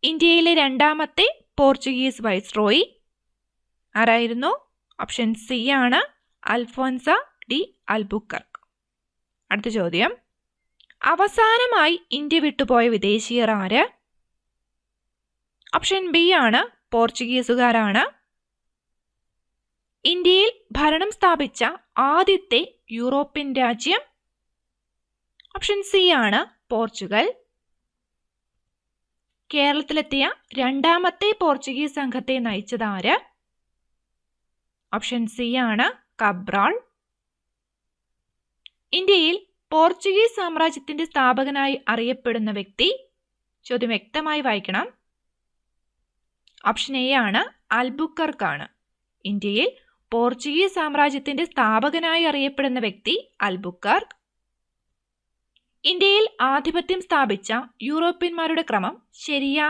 ഇന്ത്യയിലെ രണ്ടാമത്തെ Portuguese viceroy ആരായിരുന്നു? ഓപ്ഷൻ സി ആണ്, അൽഫോൻസ ഡി അൽബുക്കർക്ക്. അടുത്ത ചോദ്യം, അവസാനമായി ഇന്ത്യ വിട്ടുപോയ വിദേശീയർ ആര്? ഓപ്ഷൻ ബി ആണ്, പോർച്ചുഗീസുകാരാണ്. ഇന്ത്യയിൽ ഭരണം സ്ഥാപിച്ച ആദ്യത്തെ യൂറോപ്യൻ രാജ്യം? ഓപ്ഷൻ സി ആണ്, പോർച്ചുഗൽ. കേരളത്തിലെത്തിയ രണ്ടാമത്തെ പോർച്ചുഗീസ് സംഘത്തെ നയിച്ചത് ആര്? ഓപ്ഷൻ സി ആണ്, കബ്രാൾ. ഇന്ത്യയിൽ പോർച്ചുഗീസ് സാമ്രാജ്യത്തിന്റെ സ്ഥാപകനായി അറിയപ്പെടുന്ന വ്യക്തി? ചോദ്യം വ്യക്തമായി വായിക്കണം. ഓപ്ഷൻ എ ആണ്, അൽബുക്കർക്കാണ്. ഇന്ത്യയിൽ പോർച്ചുഗീസ് സാമ്രാജ്യത്തിന്റെ സ്ഥാപകനായി അറിയപ്പെടുന്ന വ്യക്തി അൽബുക്കർക്ക്. ഇന്ത്യയിൽ ആധിപത്യം സ്ഥാപിച്ച യൂറോപ്യന്മാരുടെ ക്രമം ശരിയാ